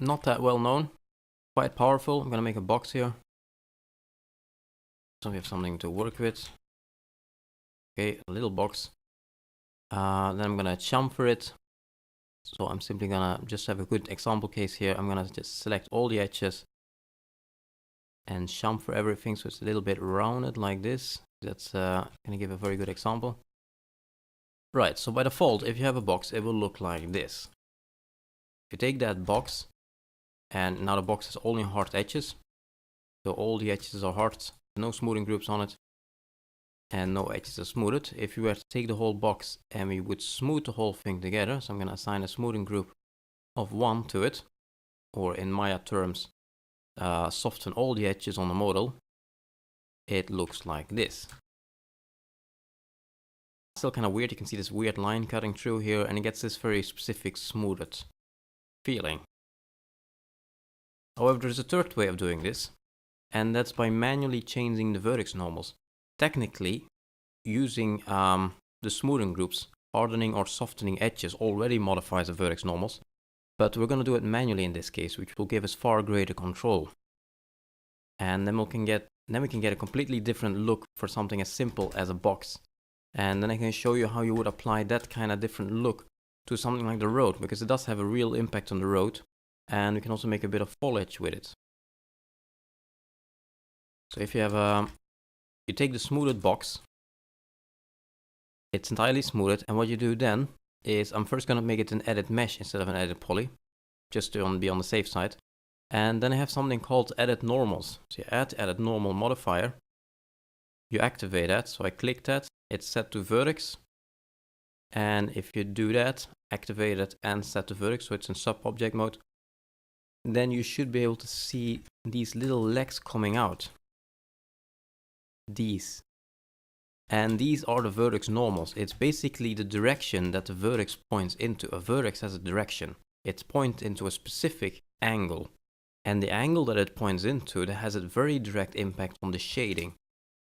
not that well known, quite powerful. I'm gonna make a box here, so we have something to work with. Okay, a little box. Then I'm gonna chamfer it. So I'm simply gonna just have a good example case here. I'm gonna just select all the edges and chamfer everything so it's a little bit rounded like this. That's gonna give a very good example. Right, so by default, if you have a box, it will look like this. If you take that box, and now the box has only hard edges, so all the edges are hard, no smoothing groups on it, and no edges are smoothed. If you were to take the whole box and we would smooth the whole thing together, so I'm going to assign a smoothing group of 1 to it, or in Maya terms, soften all the edges on the model, it looks like this. Still kind of weird, you can see this weird line cutting through here, and it gets this very specific smoothed feeling. However, there's a third way of doing this, and that's by manually changing the vertex normals. Technically, using the smoothing groups, hardening or softening edges already modifies the vertex normals, but we're going to do it manually in this case, which will give us far greater control. And then we can get a completely different look for something as simple as a box. And then I can show you how you would apply that kind of different look to something like the road, because it does have a real impact on the road, and we can also make a bit of foliage with it. So if you have you take the smoothed box, it's entirely smoothed, and what you do then is I'm first going to make it an edit mesh instead of an edit poly, just to be on the safe side. And then I have something called edit normals. So you add edit normal modifier, you activate that, so I click that, it's set to vertex, and if you do that, activate it and set to vertex, so it's in sub-object mode, then you should be able to see these little legs coming out. These. And these are the vertex normals. It's basically the direction that the vertex points into. A vertex has a direction. It points into a specific angle. And the angle that it points into, that has a very direct impact on the shading.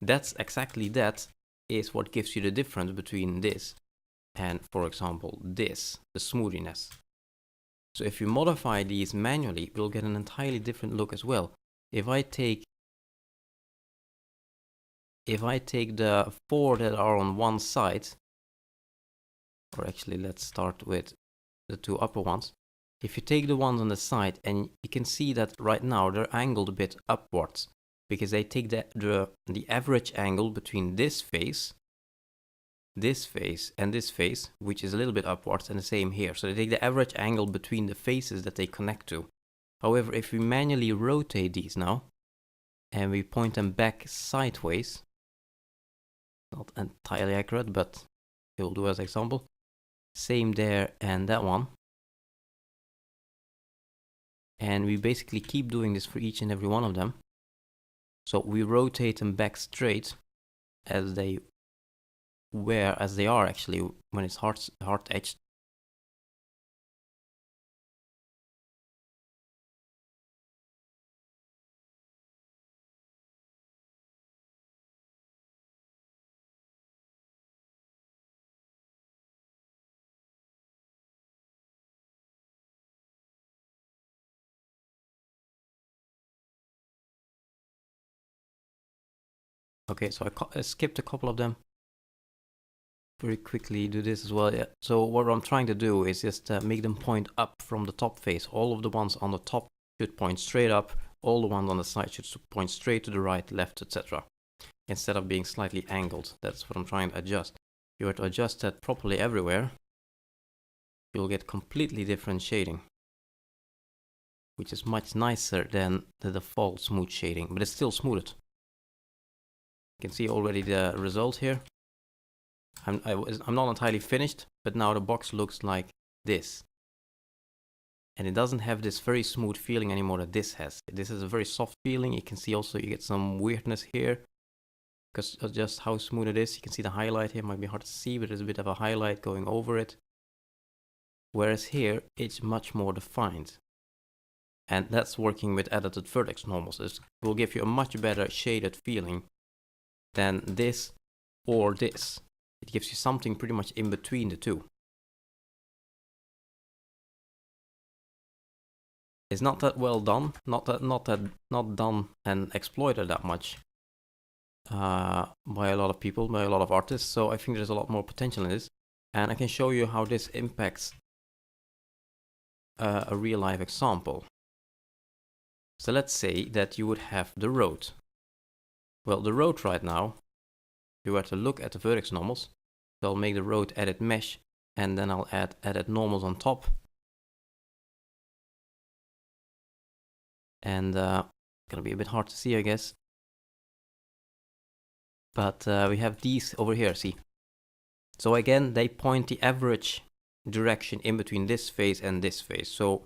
That's exactly that is what gives you the difference between this and, for example, this, the smoothiness. So if you modify these manually, we'll get an entirely different look as well. If I take the 4 that are on one side, or actually let's start with the 2 upper ones. If you take the ones on the side, and you can see that right now they're angled a bit upwards, because they take the average angle between this face, and this face, which is a little bit upwards, and the same here. So they take the average angle between the faces that they connect to. However, if we manually rotate these now, and we point them back sideways, not entirely accurate, but it will do as example. Same there and that one. And we basically keep doing this for each and every one of them. So we rotate them back straight as they are actually when it's hard edged. Okay, so I skipped a couple of them. Very quickly do this as well. Yeah. So what I'm trying to do is just make them point up from the top face. All of the ones on the top should point straight up. All the ones on the side should point straight to the right, left, etc. Instead of being slightly angled. That's what I'm trying to adjust. If you were to adjust that properly everywhere, you'll get completely different shading, which is much nicer than the default smooth shading, but it's still smoothed. You can see already the result here. I'm not entirely finished, but now the box looks like this. And it doesn't have this very smooth feeling anymore that this has. This is a very soft feeling. You can see also you get some weirdness here, because of just how smooth it is. You can see the highlight here, might be hard to see, but there's a bit of a highlight going over it. Whereas here, it's much more defined. And that's working with edited vertex normals. This will give you a much better shaded feeling than this or this. It gives you something pretty much in between the two. is not that well done, not done and exploited that much by a lot of people, by a lot of artists. So I think there's a lot more potential in this, and I can show you how this impacts a real life example. So let's say that you would have the road. Well, the road right now, if you were to look at the vertex normals, so I'll make the road edit mesh, and then I'll add edit normals on top. And gonna be a bit hard to see, I guess. But we have these over here, see. So again, they point the average direction in between this face and this face. So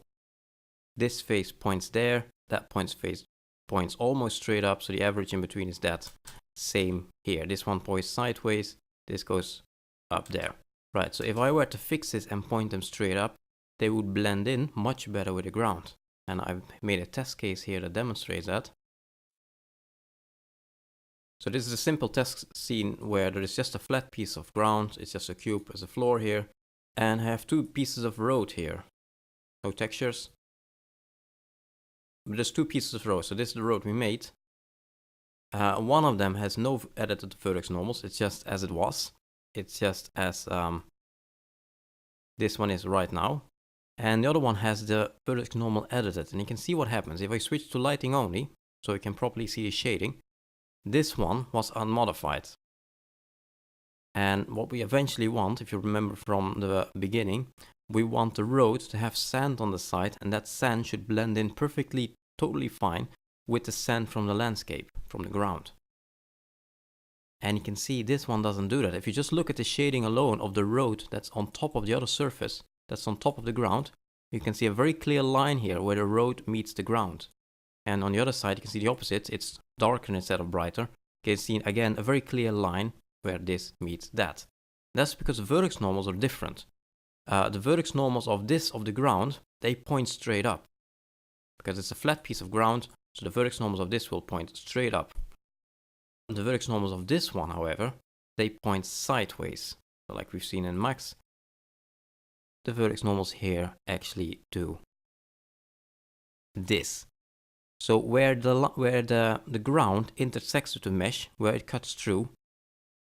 this face points there, that face points almost straight up, so the average in between is that. Same here. This one points sideways, this goes up there. Right, so if I were to fix this and point them straight up, they would blend in much better with the ground. And I've made a test case here that demonstrates that. So this is a simple test scene where there is just a flat piece of ground, it's just a cube as a floor here, and I have two pieces of road here. No textures. But there's two pieces of road, so this is the road we made. One of them has no edited vertex normals, it's just as it was. It's just as this one is right now. And the other one has the vertex normal edited, and you can see what happens. If I switch to lighting only, so you can properly see the shading, this one was unmodified. And what we eventually want, if you remember from the beginning, we want the road to have sand on the side, and that sand should blend in perfectly, totally fine with the sand from the landscape, from the ground. And you can see this one doesn't do that. If you just look at the shading alone of the road that's on top of the other surface, that's on top of the ground, you can see a very clear line here where the road meets the ground. And on the other side, you can see the opposite. It's darker instead of brighter. You can see, again, a very clear line where this meets that. That's because the vertex normals are different. The vertex normals of the ground, they point straight up. Because it's a flat piece of ground, so the vertex normals of this will point straight up. The vertex normals of this one, however, they point sideways. So like we've seen in Max, the vertex normals here actually do this. So where the ground intersects with the mesh, where it cuts through,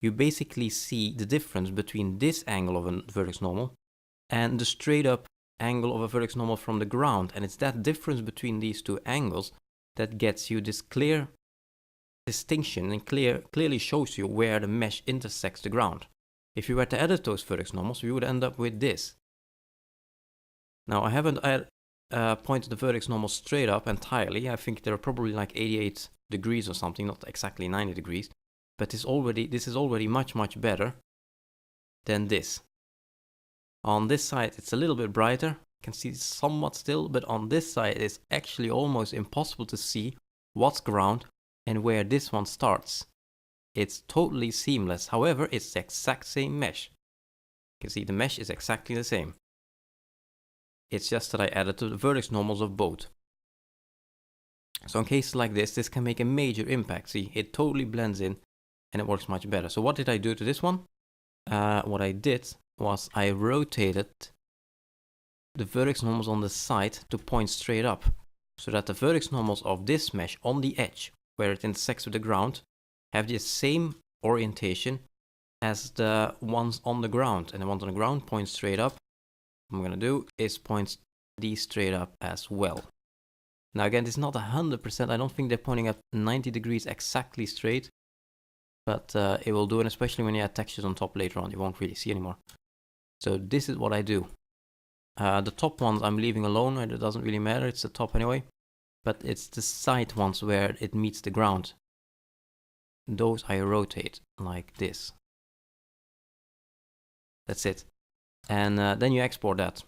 you basically see the difference between this angle of a vertex normal and the straight up angle of a vertex normal from the ground. And it's that difference between these two angles that gets you this clear distinction and clearly shows you where the mesh intersects the ground. If you were to edit those vertex normals, we would end up with this. Now I haven't pointed the vertex normals straight up entirely. I think they're probably like 88 degrees or something, not exactly 90 degrees. But this is already much better than this. On this side it's a little bit brighter, you can see somewhat still, but on this side it's actually almost impossible to see what's ground and where this one starts. It's totally seamless. However, it's the exact same mesh. You can see the mesh is exactly the same. It's just that I added to the vertex normals of both. So in cases like this can make a major impact. See, it totally blends in and it works much better. So what did I do to this one? What I did was I rotated the vertex normals on the side to point straight up, so that the vertex normals of this mesh on the edge, where it intersects with the ground, have the same orientation as the ones on the ground. And the ones on the ground point straight up. What I'm going to do is point these straight up as well. Now again, this is not 100%. I don't think they're pointing at 90 degrees exactly straight. But it will do, and especially when you add textures on top later on, you won't really see anymore. So this is what I do. The top ones I'm leaving alone, and it doesn't really matter, it's the top anyway. But it's the side ones where it meets the ground. Those I rotate like this. That's it. And then you export that.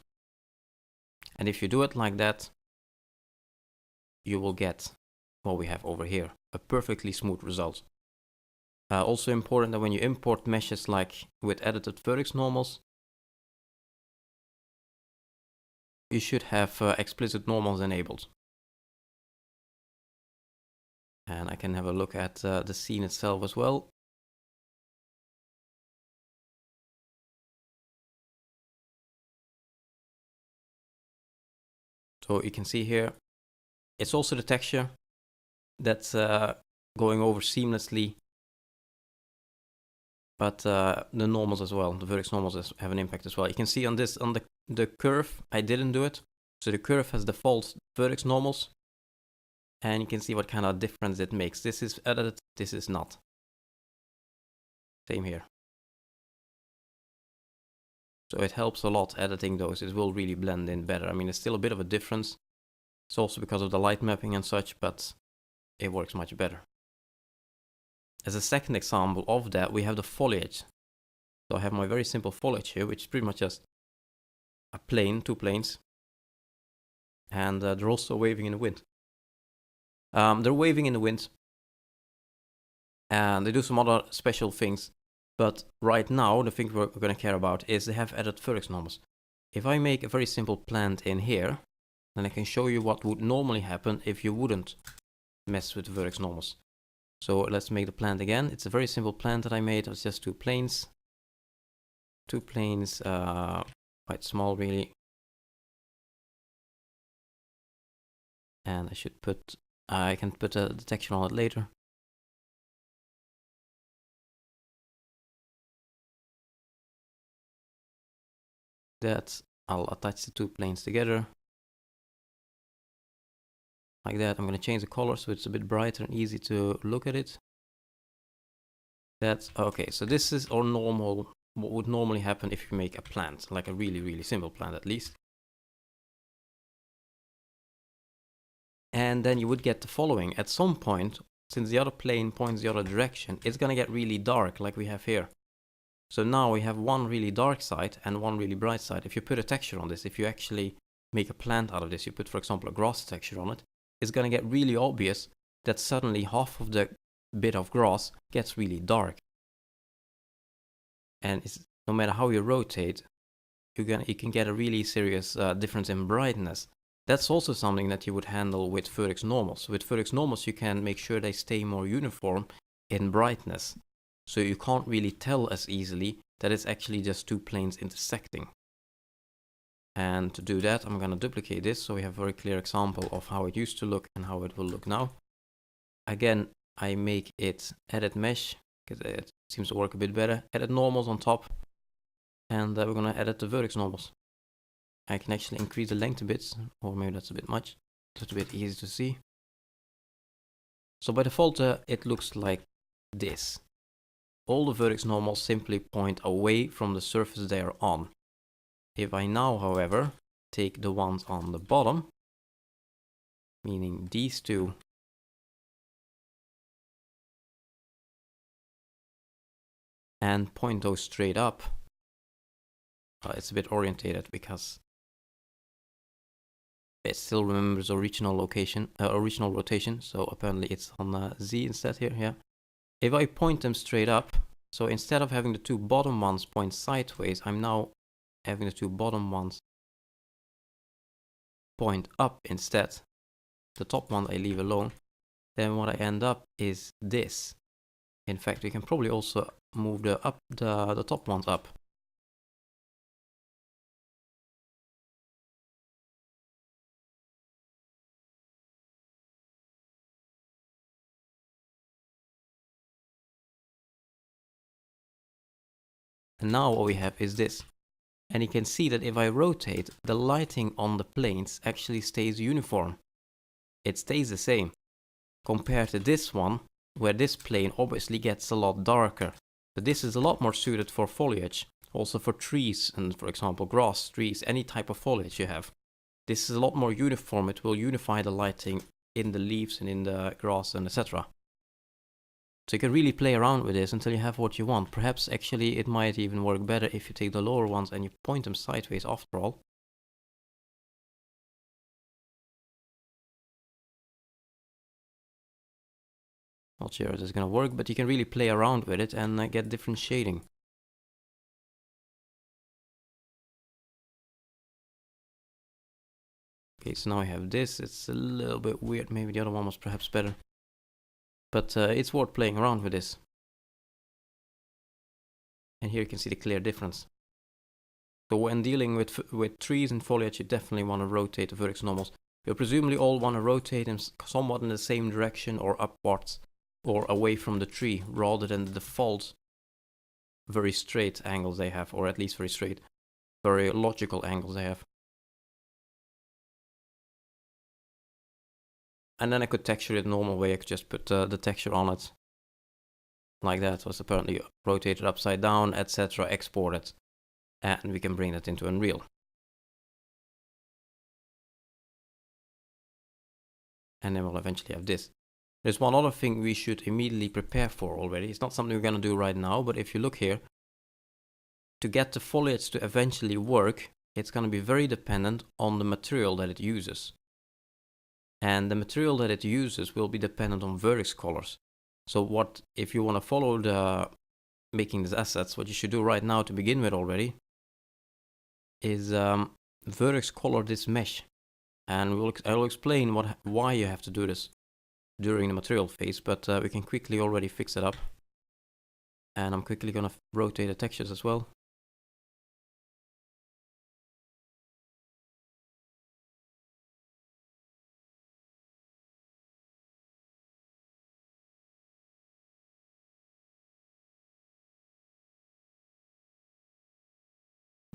And if you do it like that, you will get what we have over here, a perfectly smooth result. Also important that when you import meshes like with edited vertex normals, you should have explicit normals enabled. And I can have a look at the scene itself as well. So So you can see here, it's also the texture that's going over seamlessly. But the normals as well, the Vertex Normals have an impact as well. You can see on this, on the curve, I didn't do it. So the curve has default Vertex Normals. And you can see what kind of difference it makes. This is edited, this is not. Same here. So it helps a lot editing those. It will really blend in better. I mean, it's still a bit of a difference. It's also because of the light mapping and such, but it works much better. As a second example of that, we have the foliage. So I have my very simple foliage here, which is pretty much just a plane, two planes. And they're also waving in the wind. They're waving in the wind. And they do some other special things. But right now, the thing we're going to care about is they have added Vertex Normals. If I make a very simple plant in here, then I can show you what would normally happen if you wouldn't mess with the Vertex Normals. So let's make the plant again. It's a very simple plant that I made. It's just two planes. Two planes, quite small really. And I should put, I can put a texture on it later. That, I'll attach the two planes together. Like that. I'm going to change the color so it's a bit brighter and easy to look at it. That's okay. So this is our normal, what would normally happen if you make a plant, like a really, really simple plant at least. And then you would get the following. At some point, since the other plane points the other direction, it's going to get really dark like we have here. So now we have one really dark side and one really bright side. If you put a texture on this, if you actually make a plant out of this, you put, for example, a grass texture on it, it's going to get really obvious that suddenly half of the bit of grass gets really dark. And it's, no matter how you rotate, you can get a really serious difference in brightness. That's also something that you would handle with Vertex Normals. With Vertex Normals, you can make sure they stay more uniform in brightness. So you can't really tell as easily that it's actually just two planes intersecting. And to do that, I'm going to duplicate this so we have a very clear example of how it used to look and how it will look now. Again, I make it edit mesh because it seems to work a bit better. Edit normals on top. And we're going to edit the Vertex Normals. I can actually increase the length a bit, or maybe that's a bit much. Just a bit easy to see. So by default, it looks like this. All the Vertex Normals simply point away from the surface they are on. If I now, however, take the ones on the bottom, meaning these two, and point those straight up, it's a bit orientated because it still remembers original location, original rotation. So apparently it's on Z instead here. Yeah. If I point them straight up, so instead of having the two bottom ones point sideways, I'm now having the two bottom ones point up instead. The top one I leave alone. Then what I end up is this. In fact, we can probably also move the top ones up. And now what we have is this. And you can see that if I rotate, the lighting on the planes actually stays uniform. It stays the same. Compared to this one, where this plane obviously gets a lot darker. So this is a lot more suited for foliage. Also for trees and, for example, grass, trees, any type of foliage you have. This is a lot more uniform. It will unify the lighting in the leaves and in the grass and etc. So you can really play around with this until you have what you want. Perhaps actually it might even work better if you take the lower ones and you point them sideways after all. Not sure if this is going to work, but you can really play around with it and get different shading. Okay, so now I have this. It's a little bit weird. Maybe the other one was perhaps better. But it's worth playing around with this. And here you can see the clear difference. So when dealing with trees and foliage, you definitely want to rotate the Vertex Normals. You'll presumably all want to rotate them somewhat in the same direction or upwards or away from the tree rather than the default very straight angles they have, or at least very straight, very logical angles they have. And then I could texture it the normal way. I could just put the texture on it like that. So it's apparently rotated upside down, etc. Export it, and we can bring that into Unreal. And then we'll eventually have this. There's one other thing we should immediately prepare for already. It's not something we're going to do right now, but if you look here, to get the foliage to eventually work, it's going to be very dependent on the material that it uses. And the material that it uses will be dependent on vertex colors. So if you want to follow the making these assets, what you should do right now to begin with already is vertex color this mesh. And I will explain why you have to do this during the material phase, but we can quickly already fix it up. And I'm quickly going to rotate the textures as well.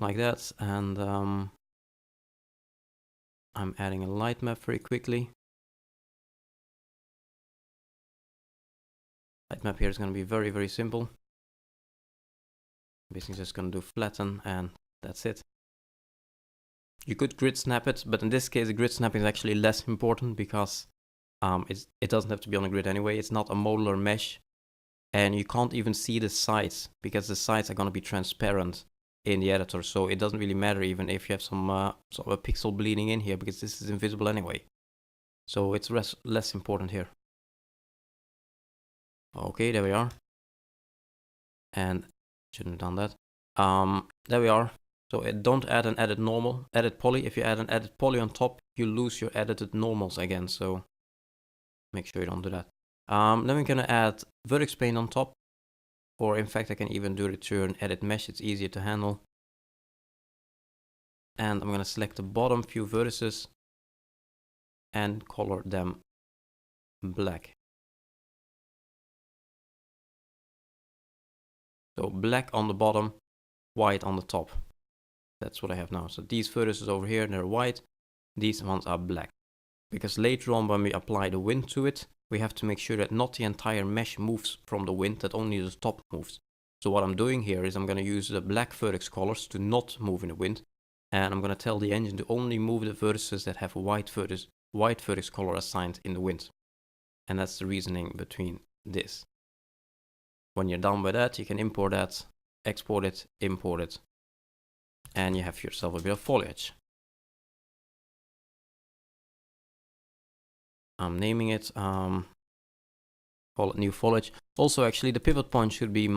Like that, and I'm adding a light map very quickly. Light map here is going to be very, very simple. Basically just going to do flatten, and that's it. You could grid snap it, but in this case the grid snapping is actually less important because it doesn't have to be on a grid anyway. It's not a modular mesh, and you can't even see the sides because the sides are going to be transparent in the editor, so it doesn't really matter even if you have some sort of a pixel bleeding in here, because this is invisible anyway. So it's less important here. Okay, there we are. And shouldn't have done that. There we are. So don't add an edit normal, edit poly. If you add an edit poly on top, you lose your edited normals again. So make sure you don't do that. Then we're gonna add vertex paint on top. Or in fact, I can even do return edit mesh. It's easier to handle. And I'm going to select the bottom few vertices and color them black. So black on the bottom, white on the top. That's what I have now. So these vertices over here, they're white. These ones are black. Because later on when we apply the wind to it, we have to make sure that not the entire mesh moves from the wind, that only the top moves. So what I'm doing here is I'm going to use the black vertex colors to not move in the wind. And I'm going to tell the engine to only move the vertices that have a white vertex color assigned in the wind. And that's the reasoning between this. When you're done with that, you can import that, export it, import it. And you have yourself a bit of foliage. I'm naming it, call it new foliage. Also, actually, the pivot point should be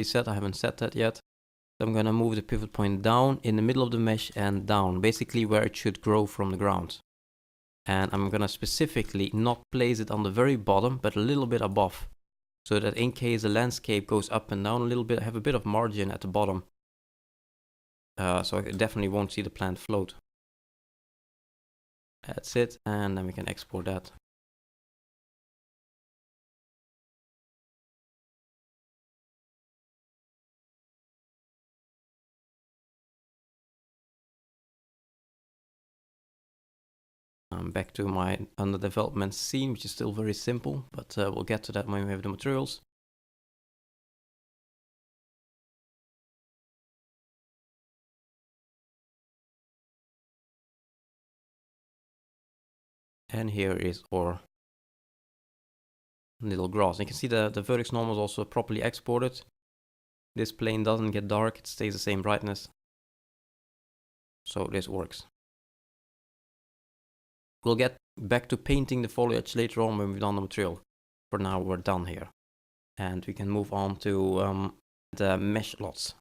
set. I haven't set that yet. So I'm going to move the pivot point down in the middle of the mesh and down, basically where it should grow from the ground. And I'm going to specifically not place it on the very bottom, but a little bit above. So that in case the landscape goes up and down a little bit, I have a bit of margin at the bottom. So I definitely won't see the plant float. That's it, and then we can export that. Back to my under development scene, which is still very simple, but we'll get to that when we have the materials. And here is our little grass. You can see the Vertex Normals also properly exported. This plane doesn't get dark, it stays the same brightness. So this works. We'll get back to painting the foliage later on when we've done the material. For now, we're done here. And we can move on to the mesh lots.